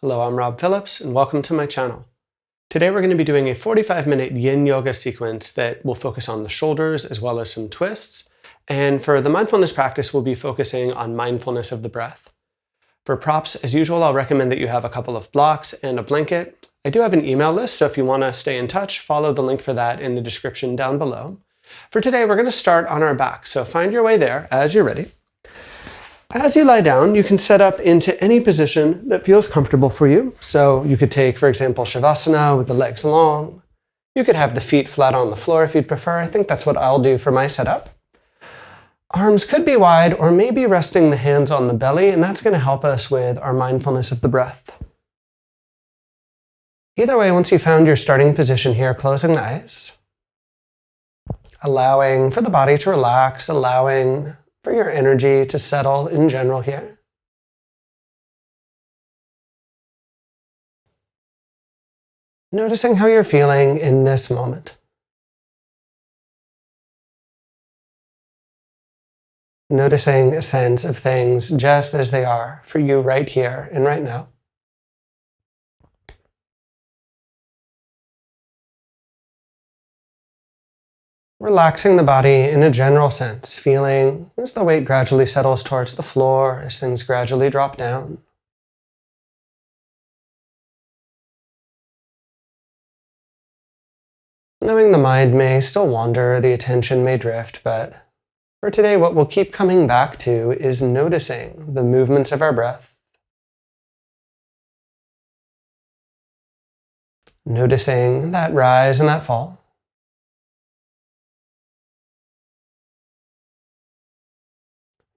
Hello, I'm Rob Phillips, and welcome to my channel. Today we're going to be doing a 45-minute yin yoga sequence that will focus on the shoulders as well as some twists. And for the mindfulness practice, we'll be focusing on mindfulness of the breath. For props, as usual, I'll recommend that you have a couple of blocks and a blanket. I do have an email list, so if you want to stay in touch, follow the link for that in the description down below. For today, we're going to start on our back, so find your way there as you're ready. As you lie down, you can set up into any position that feels comfortable for you. So you could take, for example, Shavasana with the legs long. You could have the feet flat on the floor if you'd prefer. I think that's what I'll do for my setup. Arms could be wide or maybe resting the hands on the belly, and that's going to help us with our mindfulness of the breath. Either way, once you found your starting position here, closing the eyes, allowing for the body to relax, allowing for your energy to settle in general here. Noticing how you're feeling in this moment. Noticing a sense of things just as they are for you right here and right now. Relaxing the body in a general sense, feeling as the weight gradually settles towards the floor, as things gradually drop down. Knowing the mind may still wander, the attention may drift, but for today, what we'll keep coming back to is noticing the movements of our breath. Noticing that rise and that fall.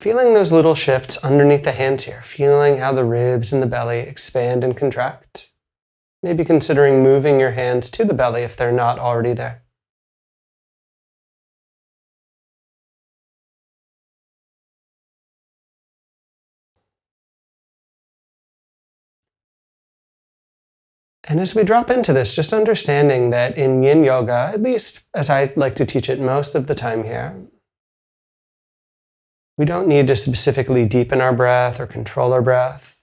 Feeling those little shifts underneath the hands here, feeling how the ribs and the belly expand and contract. Maybe considering moving your hands to the belly if they're not already there. And as we drop into this, just understanding that in yin yoga, at least as I like to teach it most of the time here, we don't need to specifically deepen our breath or control our breath.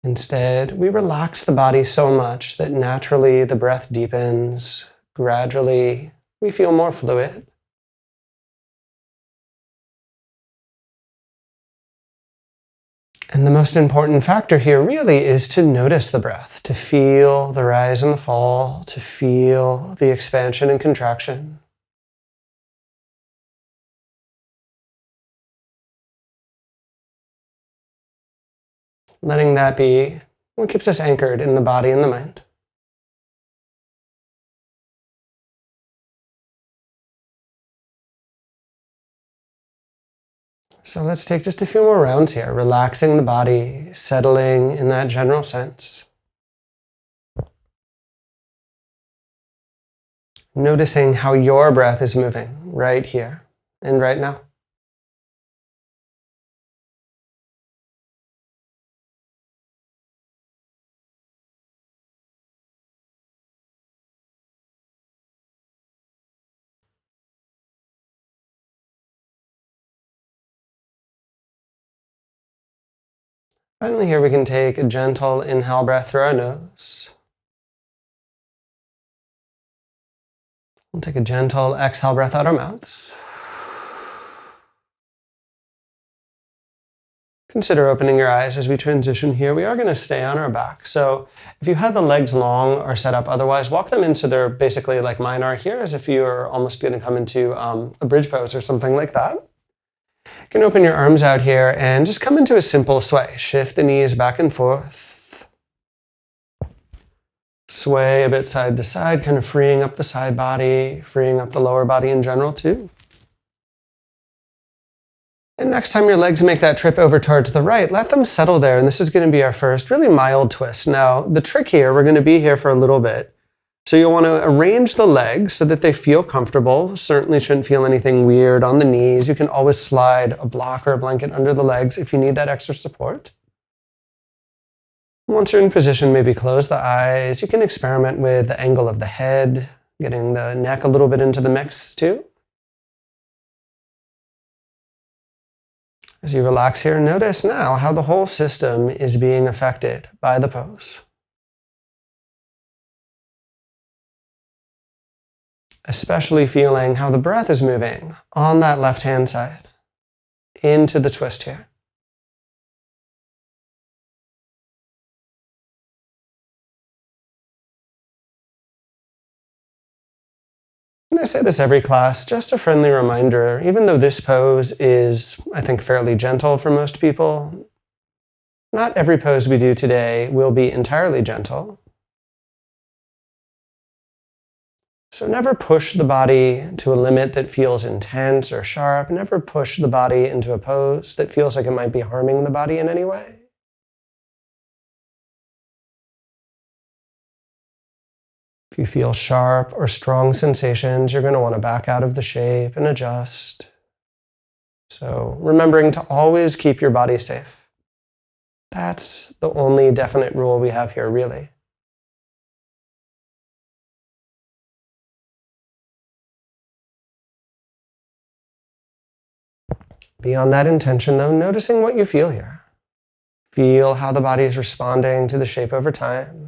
Instead, we relax the body so much that naturally the breath deepens. Gradually, we feel more fluid. And the most important factor here really is to notice the breath, to feel the rise and the fall, to feel the expansion and contraction. Letting that be what keeps us anchored in the body and the mind. So let's take just a few more rounds here, relaxing the body, settling in that general sense. Noticing how your breath is moving right here and right now. Finally, here we can take a gentle inhale breath through our nose. We'll take a gentle exhale breath out our mouths. Consider opening your eyes as we transition here. We are going to stay on our back. So if you have the legs long or set up otherwise, walk them in so they're basically like mine are here, as if you're almost going to come into a bridge pose or something like that. You can open your arms out here and just come into a simple sway. Shift the knees back and forth. Sway a bit side to side, kind of freeing up the side body, freeing up the lower body in general too. And next time your legs make that trip over towards the right, let them settle there. And this is going to be our first really mild twist. Now, the trick here, we're going to be here for a little bit. So you'll want to arrange the legs so that they feel comfortable. Certainly shouldn't feel anything weird on the knees. You can always slide a block or a blanket under the legs if you need that extra support. Once you're in position, maybe close the eyes. You can experiment with the angle of the head, getting the neck a little bit into the mix too. As you relax here, notice now how the whole system is being affected by the pose. Especially feeling how the breath is moving on that left-hand side into the twist here. And I say this every class, just a friendly reminder, even though this pose is, I think, fairly gentle for most people, not every pose we do today will be entirely gentle. So never push the body to a limit that feels intense or sharp. Never push the body into a pose that feels like it might be harming the body in any way. If you feel sharp or strong sensations, you're going to want to back out of the shape and adjust. So remembering to always keep your body safe. That's the only definite rule we have here, really. Beyond that intention, though, noticing what you feel here. Feel how the body is responding to the shape over time.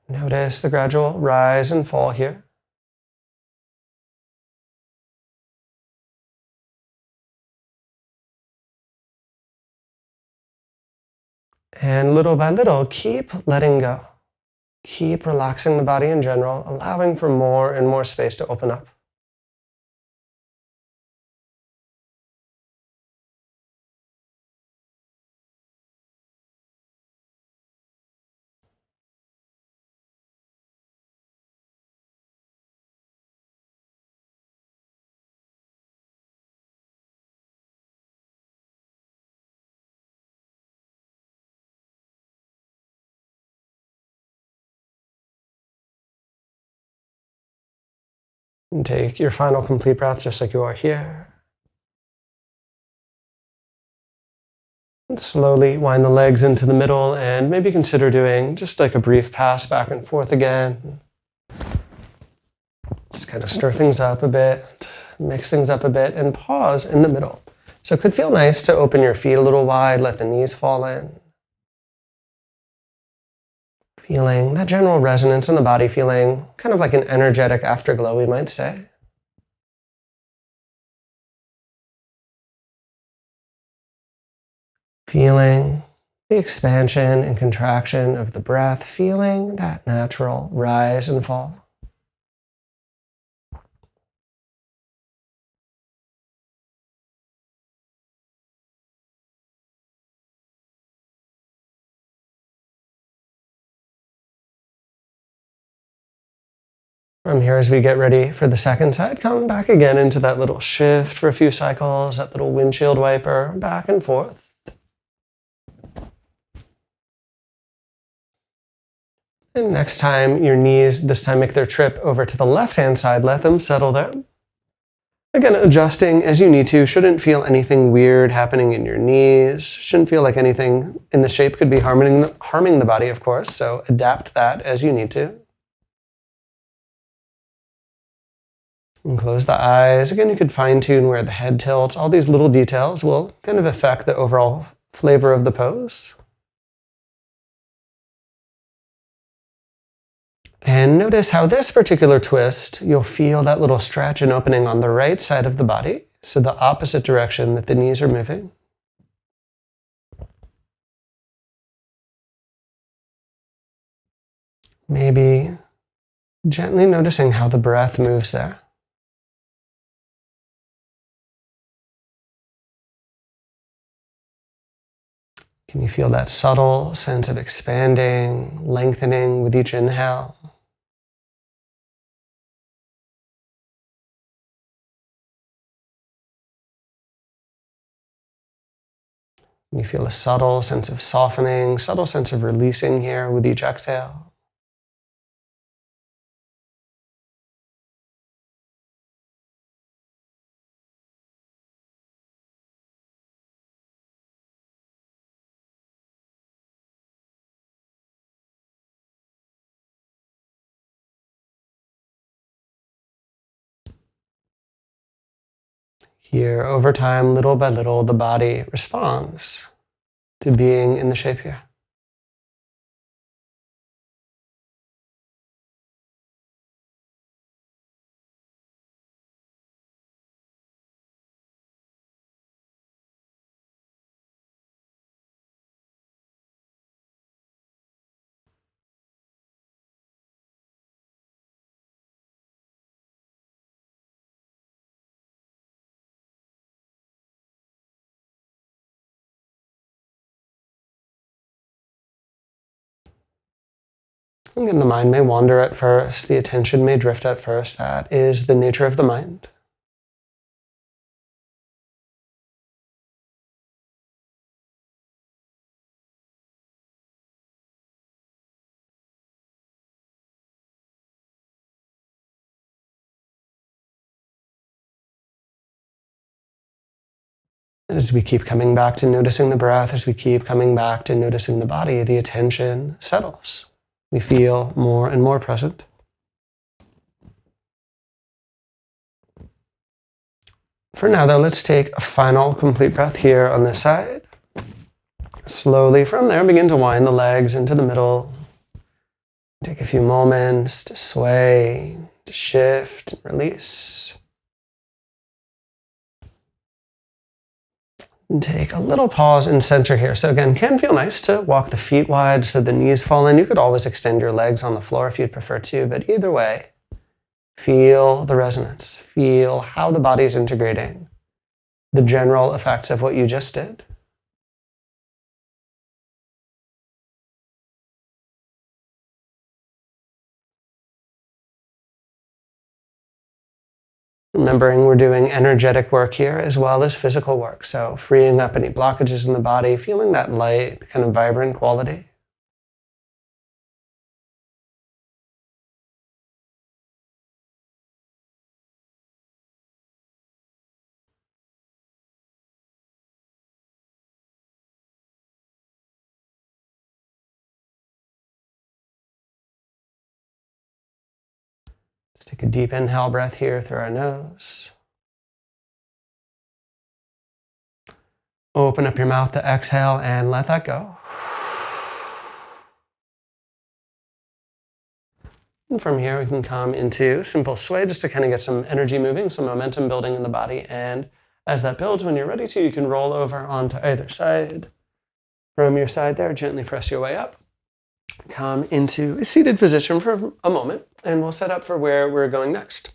Notice the gradual rise and fall here. And little by little, keep letting go. Keep relaxing the body in general, allowing for more and more space to open up. And take your final complete breath just like you are here. And slowly wind the legs into the middle and maybe consider doing just like a brief pass back and forth again. Just kind of stir things up a bit, mix things up a bit, and pause in the middle. So it could feel nice to open your feet a little wide, let the knees fall in. Feeling that general resonance in the body, feeling kind of like an energetic afterglow, we might say. Feeling the expansion and contraction of the breath, feeling that natural rise and fall. From here, as we get ready for the second side, come back again into that little shift for a few cycles, that little windshield wiper, back and forth. And next time, your knees this time make their trip over to the left-hand side, let them settle there. Again, adjusting as you need to. Shouldn't feel anything weird happening in your knees. Shouldn't feel like anything in the shape could be harming the body, of course, so adapt that as you need to. And close the eyes. Again, you could fine-tune where the head tilts. All these little details will kind of affect the overall flavor of the pose. And notice how this particular twist, you'll feel that little stretch and opening on the right side of the body, so the opposite direction that the knees are moving. Maybe gently noticing how the breath moves there. Can you feel that subtle sense of expanding, lengthening with each inhale? You feel a subtle sense of softening, subtle sense of releasing here with each exhale. Here, over time, little by little, the body responds to being in the shape here. Again, the mind may wander at first, the attention may drift at first. That is the nature of the mind. And as we keep coming back to noticing the breath, as we keep coming back to noticing the body, the attention settles. We feel more and more present. For now, though, let's take a final complete breath here on this side. Slowly from there, begin to wind the legs into the middle. Take a few moments to sway, to shift, and release. And take a little pause and center here. So again, can feel nice to walk the feet wide so the knees fall in. You could always extend your legs on the floor if you'd prefer to, but either way, feel the resonance. Feel how the body is integrating the general effects of what you just did. Remembering we're doing energetic work here as well as physical work. So freeing up any blockages in the body, feeling that light, kind of vibrant quality. Let's take a deep inhale breath here through our nose. Open up your mouth to exhale and let that go. And from here, we can come into simple sway just to kind of get some energy moving, some momentum building in the body. And as that builds, when you're ready to, you can roll over onto either side. From your side there, gently press your way up. Come into a seated position for a moment, and we'll set up for where we're going next.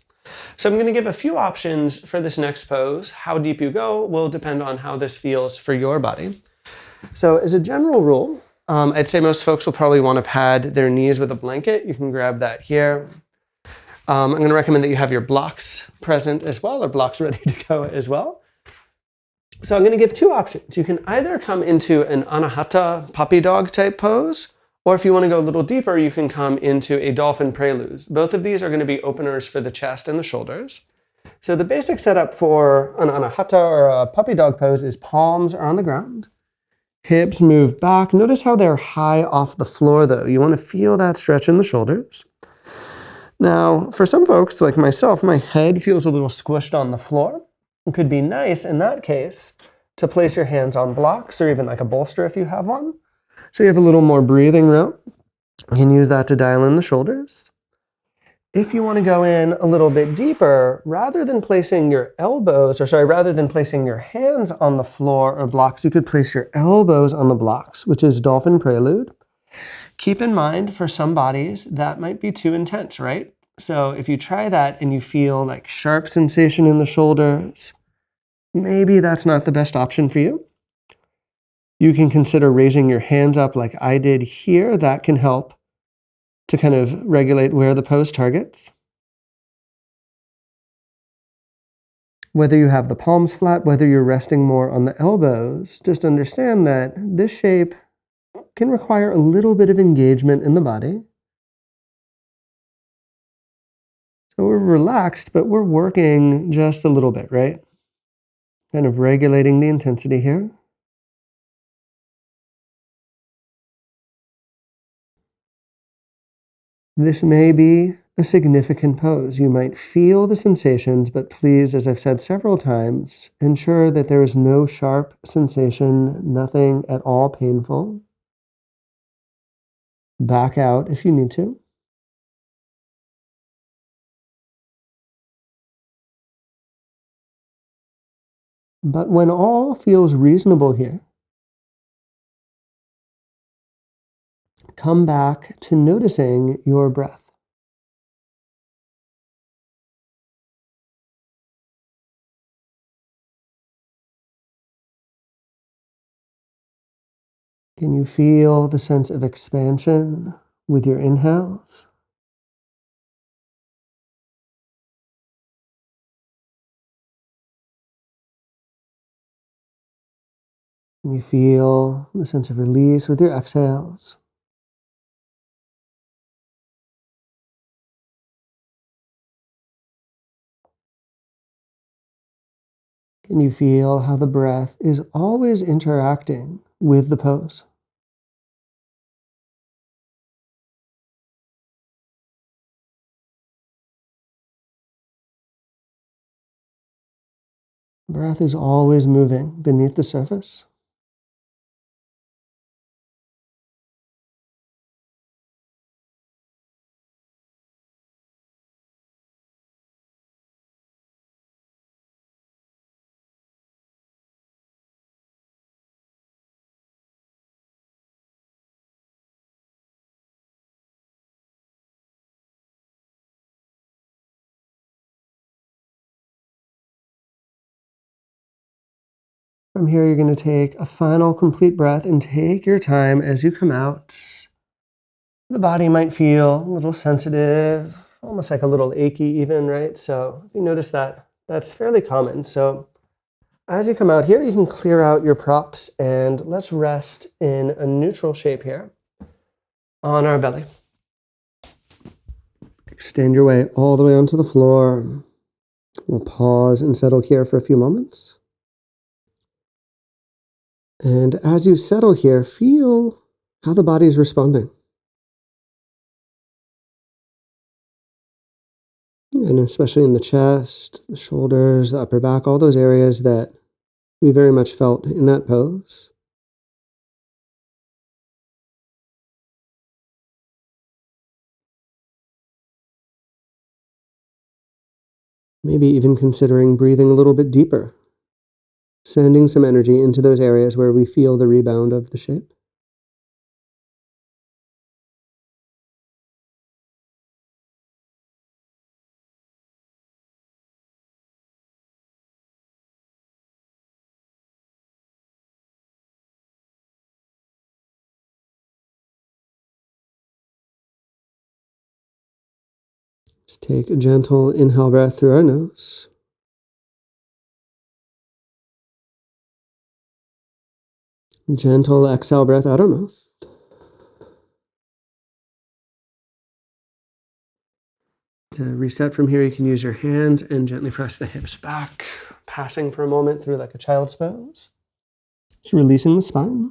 So I'm going to give a few options for this next pose. How deep you go will depend on how this feels for your body. So as a general rule, I'd say most folks will probably want to pad their knees with a blanket. You can grab that here. I'm going to recommend that you have your blocks present as well, or blocks ready to go as well. So I'm going to give two options. You can either come into an anahata puppy dog type pose, or if you want to go a little deeper, you can come into a dolphin prelude. Both of these are going to be openers for the chest and the shoulders. So the basic setup for an anahata or a puppy dog pose is palms are on the ground. Hips move back. Notice how they're high off the floor though. You want to feel that stretch in the shoulders. Now, for some folks like myself, my head feels a little squished on the floor. It could be nice in that case to place your hands on blocks or even like a bolster if you have one. So you have a little more breathing room. You can use that to dial in the shoulders. If you want to go in a little bit deeper, rather than placing your hands on the floor or blocks, you could place your elbows on the blocks, which is dolphin prelude. Keep in mind, for some bodies, that might be too intense, right? So if you try that and you feel like sharp sensation in the shoulders, maybe that's not the best option for you. You can consider raising your hands up like I did here. That can help to kind of regulate where the pose targets. Whether you have the palms flat, whether you're resting more on the elbows, just understand that this shape can require a little bit of engagement in the body. So we're relaxed, but we're working just a little bit, right? Kind of regulating the intensity here. This may be a significant pose. You might feel the sensations, but please, as I've said several times, ensure that there is no sharp sensation, nothing at all painful. Back out if you need to. But when all feels reasonable here, come back to noticing your breath. Can you feel the sense of expansion with your inhales? Can you feel the sense of release with your exhales? Can you feel how the breath is always interacting with the pose? Breath is always moving beneath the surface. From here, you're going to take a final complete breath and take your time as you come out. The body might feel a little sensitive, almost like a little achy even, right? So if you notice that, that's fairly common. So as you come out here, you can clear out your props and let's rest in a neutral shape here on our belly. Extend your way all the way onto the floor. We'll pause and settle here for a few moments. And as you settle here, feel how the body is responding. And especially in the chest, the shoulders, the upper back, all those areas that we very much felt in that pose. Maybe even considering breathing a little bit deeper, sending some energy into those areas where we feel the rebound of the shape. Let's take a gentle inhale breath through our nose. Gentle exhale breath out our mouth. To reset from here, you can use your hands and gently press the hips back, passing for a moment through like a child's pose. Just releasing the spine.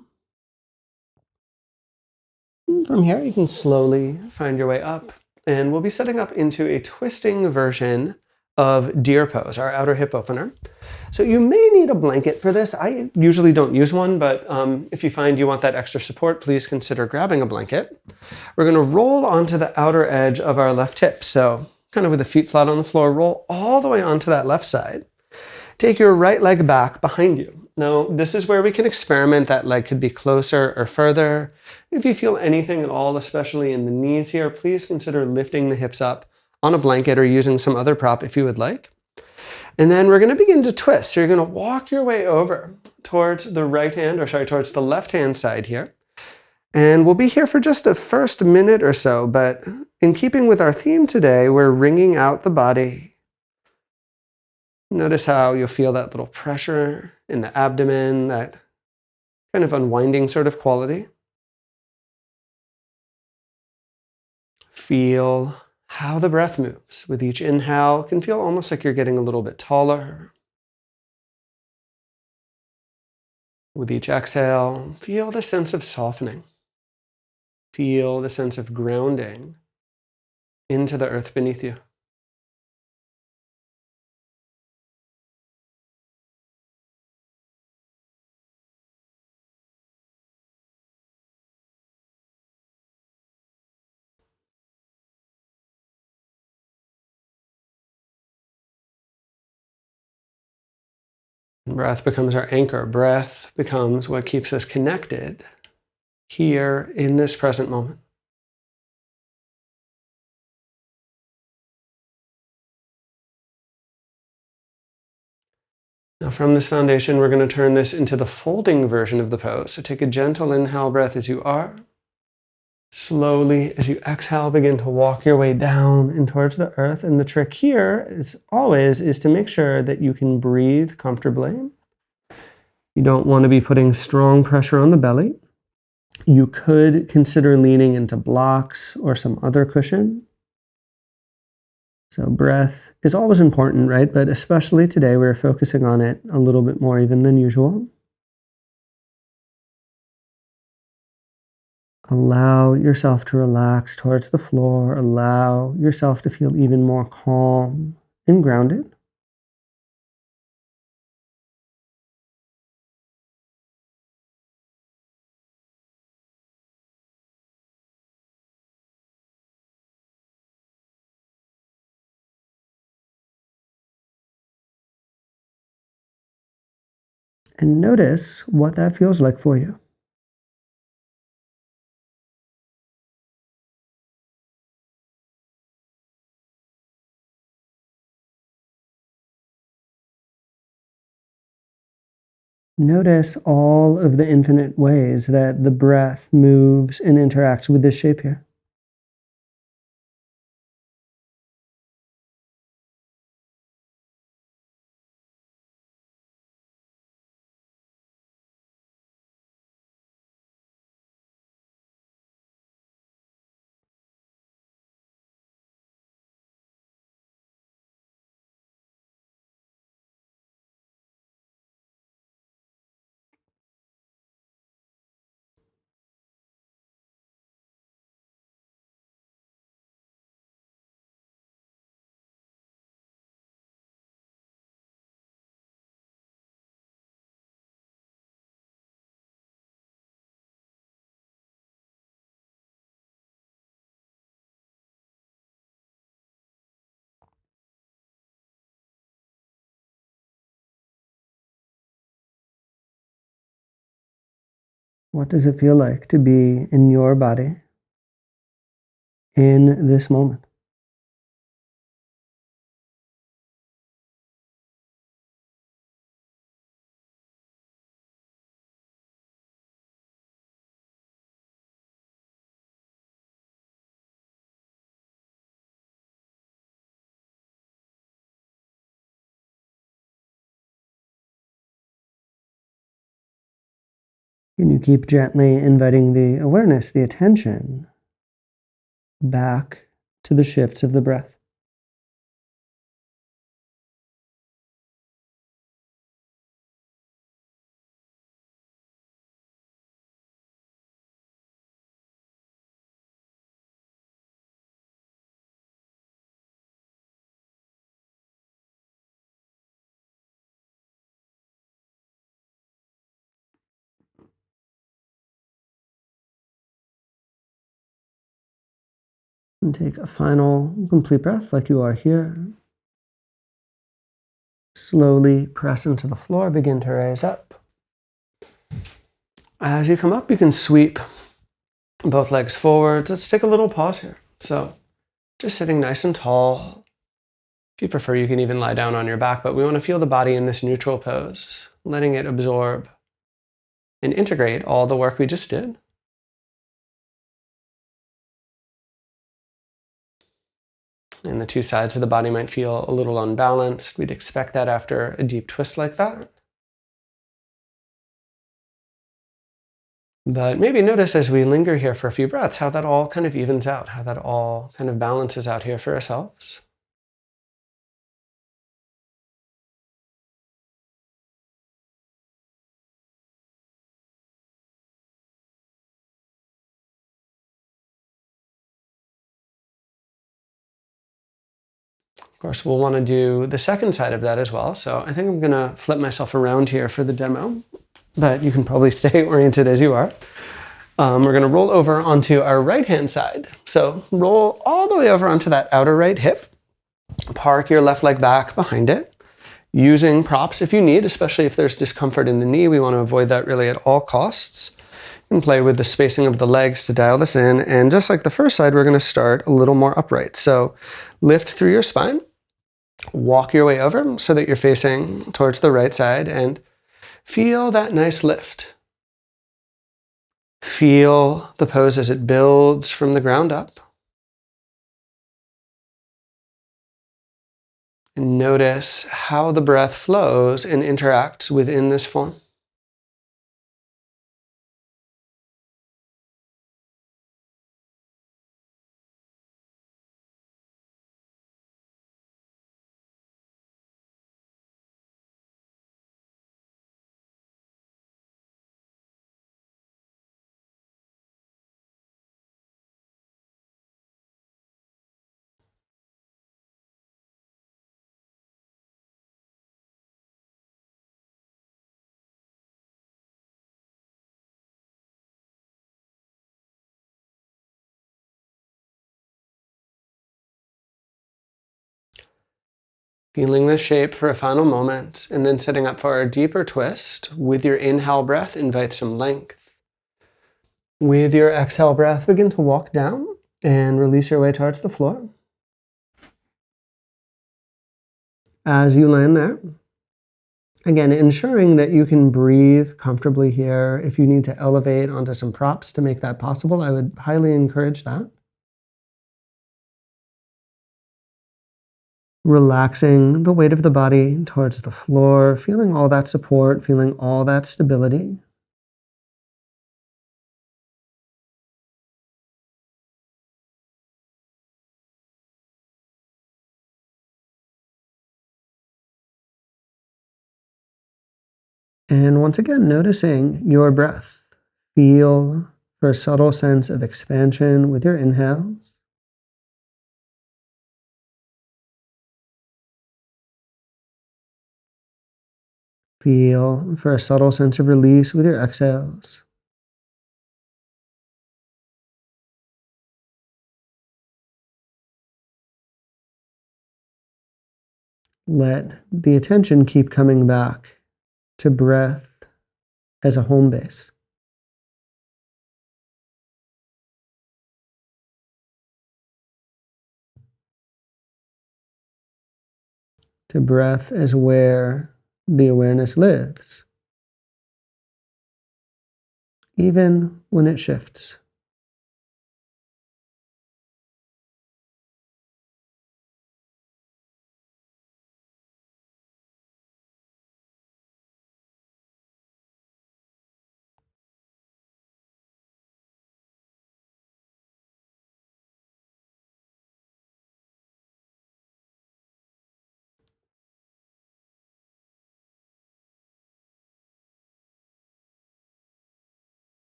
And from here, you can slowly find your way up, and we'll be setting up into a twisting version of deer pose, our outer hip opener. So you may need a blanket for this. I usually don't use one, but if you find you want that extra support, please consider grabbing a blanket. We're going to roll onto the outer edge of our left hip. So kind of with the feet flat on the floor, roll all the way onto that left side. Take your right leg back behind you. Now, this is where we can experiment. That leg could be closer or further. If you feel anything at all, especially in the knees here, please consider lifting the hips up on a blanket or using some other prop if you would like. And then we're going to begin to twist. So you're going to walk your way over towards the towards the left-hand side here. And we'll be here for just the first minute or so, but in keeping with our theme today, we're wringing out the body. Notice how you'll feel that little pressure in the abdomen, that kind of unwinding sort of quality. Feel how the breath moves. With each inhale, it can feel almost like you're getting a little bit taller. With each exhale, feel the sense of softening. Feel the sense of grounding. into the earth beneath you. Breath becomes our anchor. Breath becomes what keeps us connected here in this present moment. Now from this foundation, we're going to turn this into the folding version of the pose. So take a gentle inhale breath as you are. Slowly, as you exhale, begin to walk your way down and towards the earth. And the trick here, as always, is to make sure that you can breathe comfortably. You don't want to be putting strong pressure on the belly. You could consider leaning into blocks or some other cushion. So breath is always important, right? But especially today, we're focusing on it a little bit more even than usual. Allow yourself to relax towards the floor. Allow yourself to feel even more calm and grounded. And notice what that feels like for you. Notice all of the infinite ways that the breath moves and interacts with this shape here. What does it feel like to be in your body in this moment? Can you keep gently inviting the awareness, the attention, back to the shifts of the breath? And take a final complete breath like you are here. Slowly press into the floor, begin to raise up. As you come up, you can sweep both legs forward. Let's take a little pause here. So just sitting nice and tall. If you prefer, you can even lie down on your back, but we want to feel the body in this neutral pose, letting it absorb and integrate all the work we just did. And the two sides of the body might feel a little unbalanced. We'd expect that after a deep twist like that. But maybe notice as we linger here for a few breaths how that all kind of evens out, how that all kind of balances out here for ourselves. Of course, we'll want to do the second side of that as well. So I think I'm going to flip myself around here for the demo, but you can probably stay oriented as you are. We're going to roll over onto our right-hand side. So roll all the way over onto that outer right hip. Park your left leg back behind it, using props if you need, especially if there's discomfort in the knee. We want to avoid that really at all costs. And play with the spacing of the legs to dial this in. And just like the first side, we're going to start a little more upright. So lift through your spine, walk your way over so that you're facing towards the right side, and feel that nice lift. Feel the pose as it builds from the ground up. And notice how the breath flows and interacts within this form. Feeling the shape for a final moment, and then setting up for a deeper twist. With your inhale breath, invite some length. With your exhale breath, begin to walk down and release your way towards the floor. As you land there, again, ensuring that you can breathe comfortably here. If you need to elevate onto some props to make that possible, I would highly encourage that. Relaxing the weight of the body towards the floor, feeling all that support, feeling all that stability. And once again, noticing your breath. Feel for a subtle sense of expansion with your inhales. Feel for a subtle sense of release with your exhales. Let the attention keep coming back to breath as a home base. To breath as where the awareness lives, even when it shifts.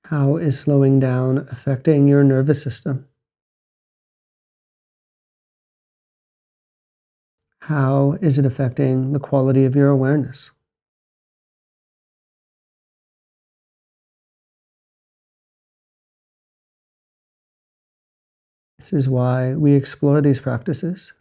How is slowing down affecting your nervous system? How is it affecting the quality of your awareness? This is why we explore these practices.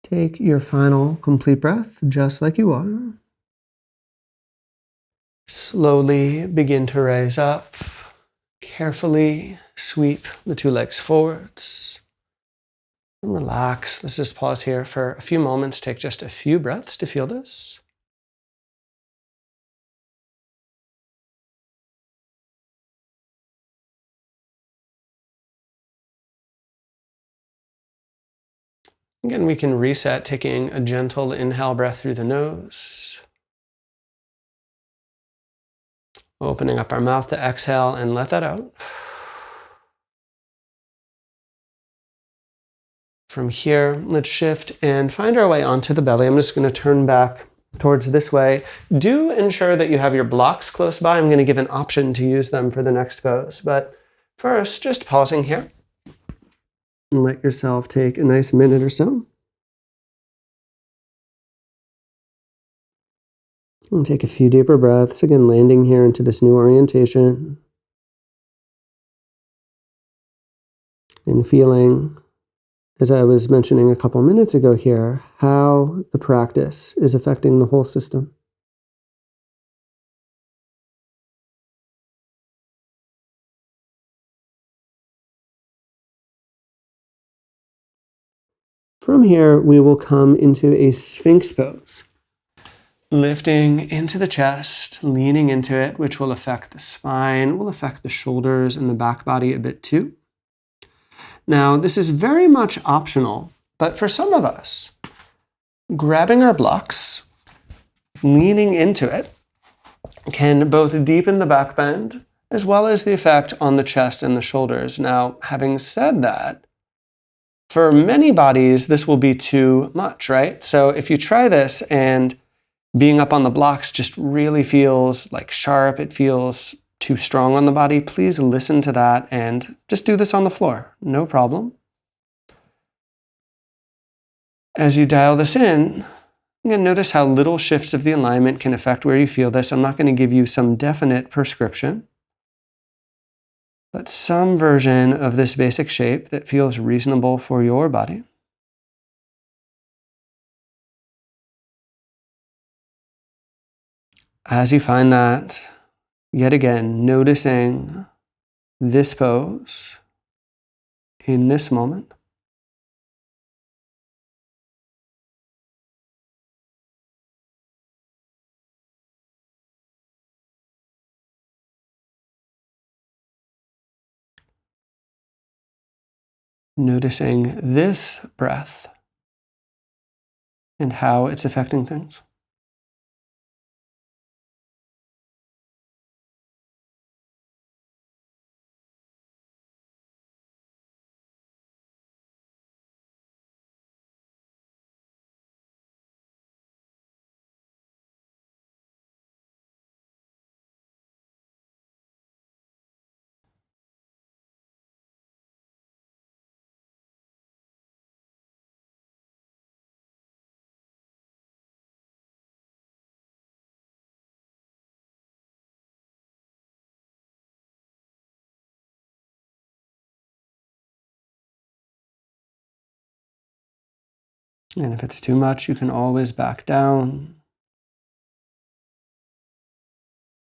Take your final complete breath just like you are. Slowly begin to rise up. Carefully sweep the two legs forwards. And relax. Let's just pause here for a few moments. Take just a few breaths to feel this. Again, we can reset, taking a gentle inhale breath through the nose. Opening up our mouth to exhale and let that out. From here, let's shift and find our way onto the belly. I'm just going to turn back towards this way. Do ensure that you have your blocks close by. I'm going to give an option to use them for the next pose. But first, just pausing here. And let yourself take a nice minute or so. And take a few deeper breaths. Again, landing here into this new orientation. And feeling, as I was mentioning a couple minutes ago here, how the practice is affecting the whole system. From here, we will come into a Sphinx pose. Lifting into the chest, leaning into it, which will affect the spine, will affect the shoulders and the back body a bit too. Now, this is very much optional, but for some of us, grabbing our blocks, leaning into it, can both deepen the back bend as well as the effect on the chest and the shoulders. Now, having said that, for many bodies, this will be too much, right? So if you try this and being up on the blocks just really feels like sharp, it feels too strong on the body, please listen to that and just do this on the floor. No problem. As you dial this in, you're going to notice how little shifts of the alignment can affect where you feel this. I'm not going to give you some definite prescription, but some version of this basic shape that feels reasonable for your body. As you find that, yet again, noticing this pose in this moment. Noticing this breath and how it's affecting things. And if it's too much, you can always back down.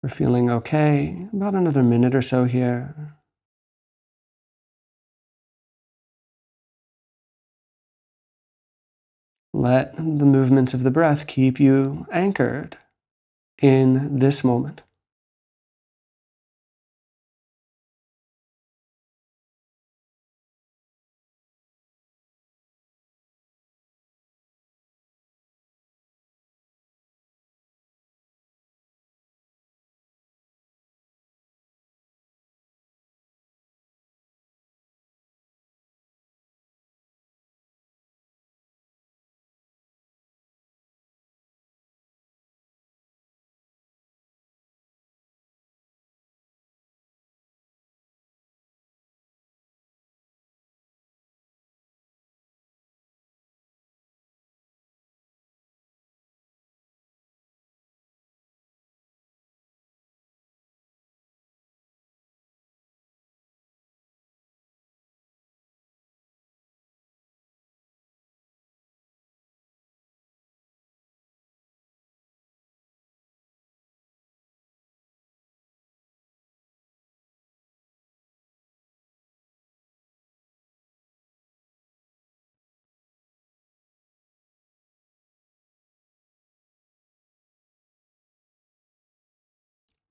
We're feeling okay. About another minute or so here. Let the movements of the breath keep you anchored in this moment.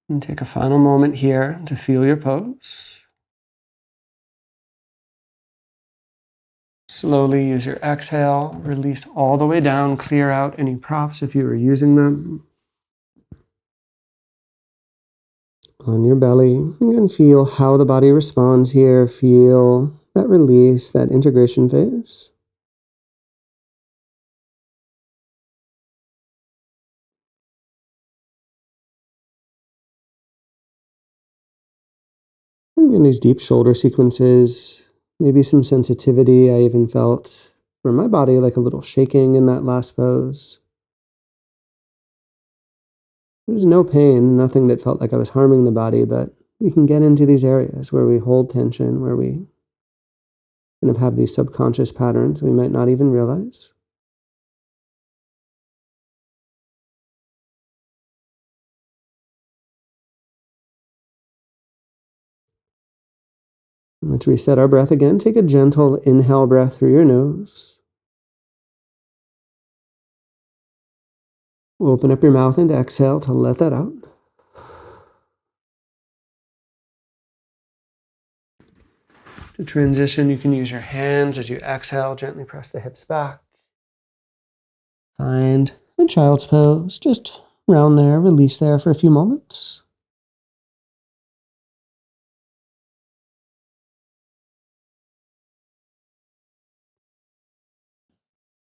And take a final moment here to feel your pose. Slowly use your exhale, release all the way down, clear out any props if you are using them. On your belly, you can feel how the body responds here. Feel that release, that integration phase. And in these deep shoulder sequences, maybe some sensitivity. I even felt from my body like a little shaking in that last pose. There's no pain, nothing that felt like I was harming the body, but we can get into these areas where we hold tension, where we kind of have these subconscious patterns we might not even realize. Let's reset our breath again. Take a gentle inhale breath through your nose. Open up your mouth and exhale to let that out. To transition, you can use your hands as you exhale. Gently press the hips back. Find a child's pose. Just round there, release there for a few moments.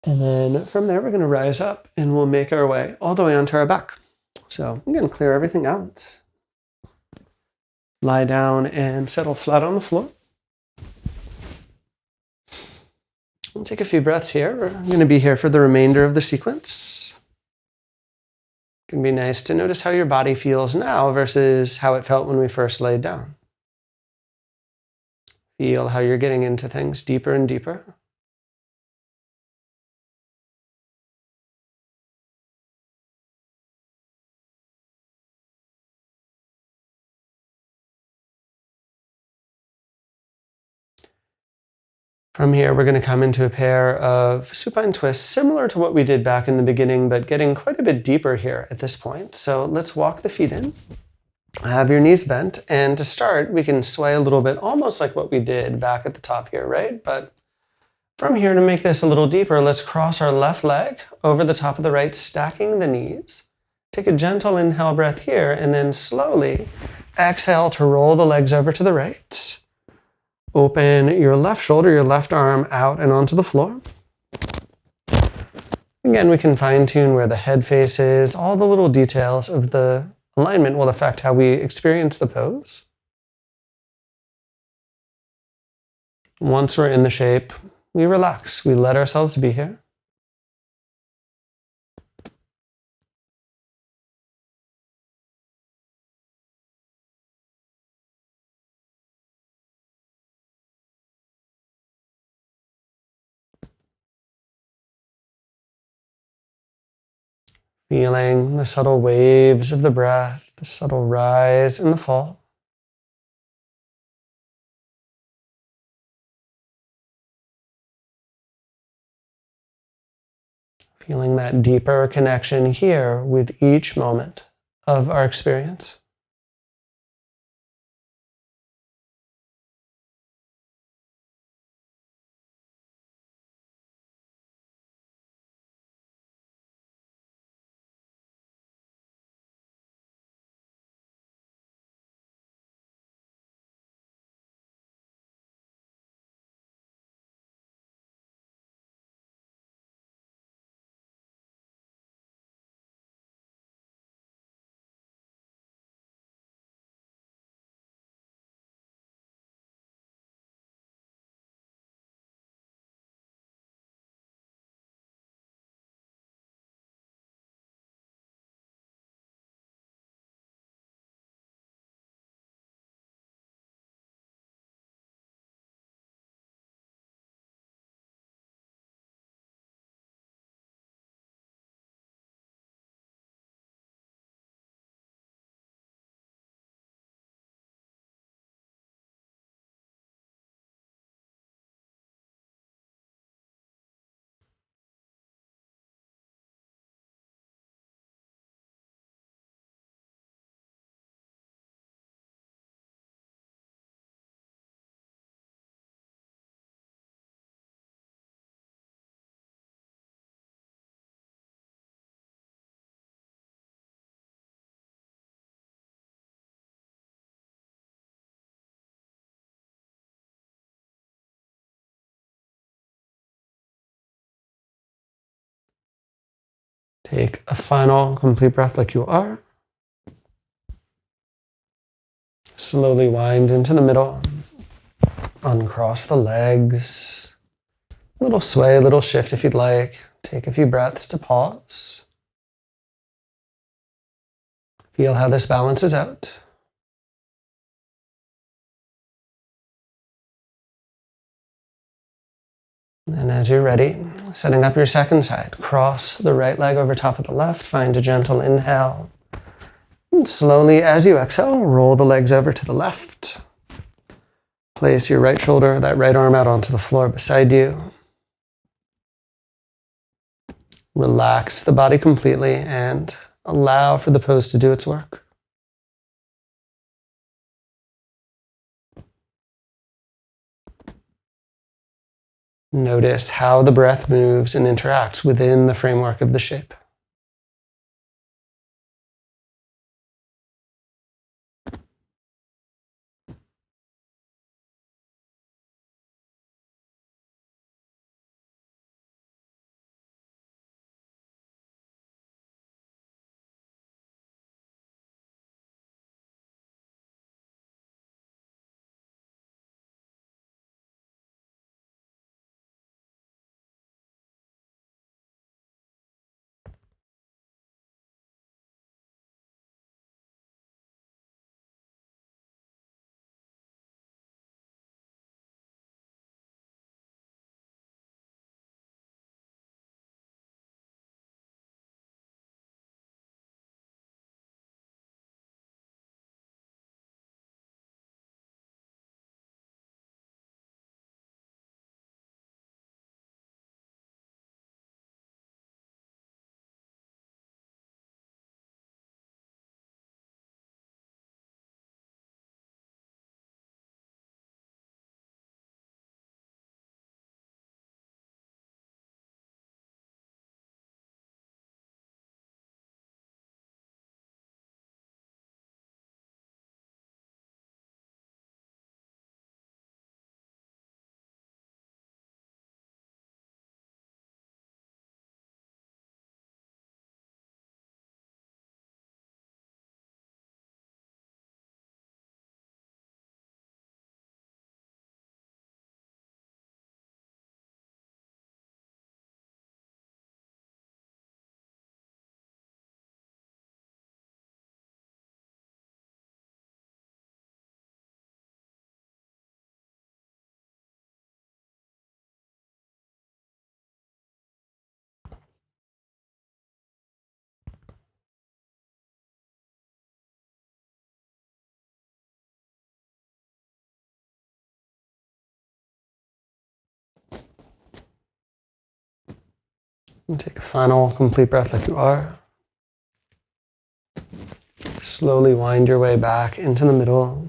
And then from there, we're going to rise up and we'll make our way all the way onto our back. So I'm going to clear everything out. Lie down and settle flat on the floor. We'll take a few breaths here. We're going to be here for the remainder of the sequence. It can be nice to notice how your body feels now versus how it felt when we first laid down. Feel how you're getting into things deeper and deeper. From here, we're going to come into a pair of supine twists, similar to what we did back in the beginning, but getting quite a bit deeper here at this point. So let's walk the feet in. Have your knees bent, and to start, we can sway a little bit, almost like what we did back at the top here, right? But from here, to make this a little deeper, let's cross our left leg over the top of the right, stacking the knees. Take a gentle inhale breath here, and then slowly exhale to roll the legs over to the right. Open your left shoulder, your left arm out and onto the floor. Again, we can fine-tune where the head faces. All the little details of the alignment will affect how we experience the pose. Once we're in the shape, we relax. We let ourselves be here. Feeling the subtle waves of the breath, the subtle rise and the fall. Feeling that deeper connection here with each moment of our experience. Take a final complete breath like you are. Slowly wind into the middle. Uncross the legs. Little sway, little shift if you'd like. Take a few breaths to pause. Feel how this balances out. And as you're ready, setting up your second side. Cross the right leg over top of the left. Find a gentle inhale. And slowly, as you exhale, roll the legs over to the left. Place your right shoulder, that right arm out onto the floor beside you. Relax the body completely and allow for the pose to do its work. Notice how the breath moves and interacts within the framework of the shape. And take a final complete breath like you are. Slowly wind your way back into the middle.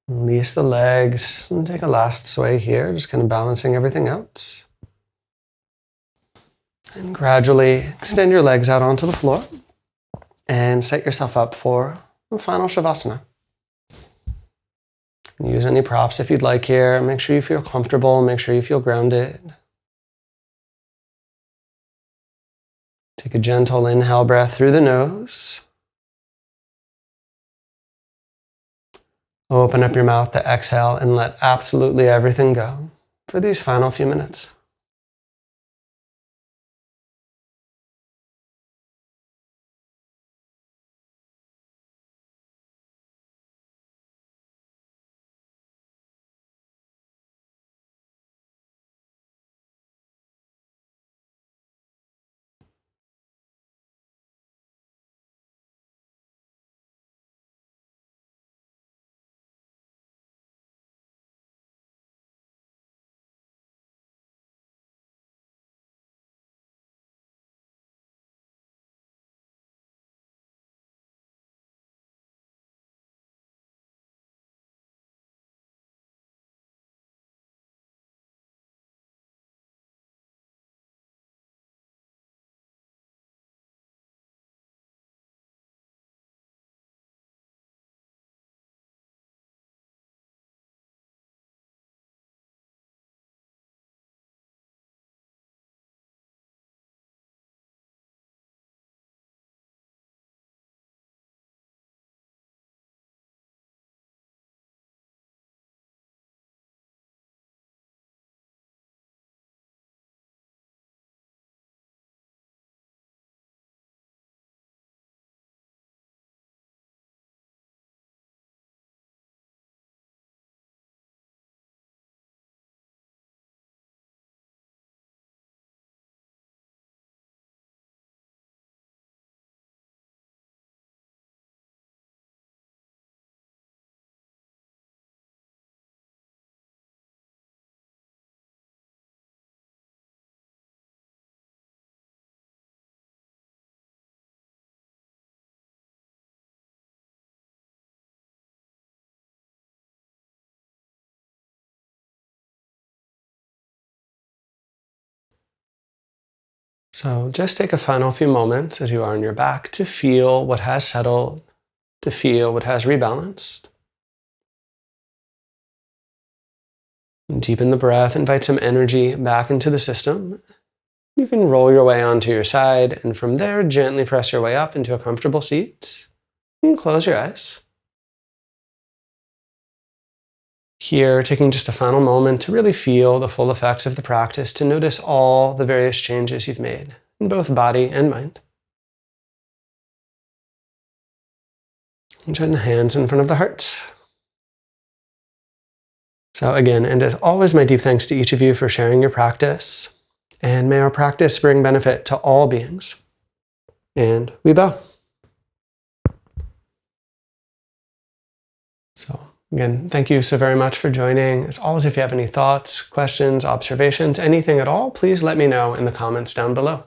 Release the legs and take a last sway here, just kind of balancing everything out. And gradually extend your legs out onto the floor and set yourself up for the final Shavasana. Use any props if you'd like here. Make sure you feel comfortable, make sure you feel grounded. Take a gentle inhale breath through the nose. Open up your mouth to exhale and let absolutely everything go for these final few minutes. So just take a final few moments as you are on your back to feel what has settled, to feel what has rebalanced. And deepen the breath, invite some energy back into the system. You can roll your way onto your side, and from there, gently press your way up into a comfortable seat. You can close your eyes. Here, taking just a final moment to really feel the full effects of the practice, to notice all the various changes you've made in both body and mind. And join the hands in front of the heart. So again, and as always, my deep thanks to each of you for sharing your practice. And may our practice bring benefit to all beings. And we bow. So again, thank you so very much for joining. As always, if you have any thoughts, questions, observations, anything at all, please let me know in the comments down below.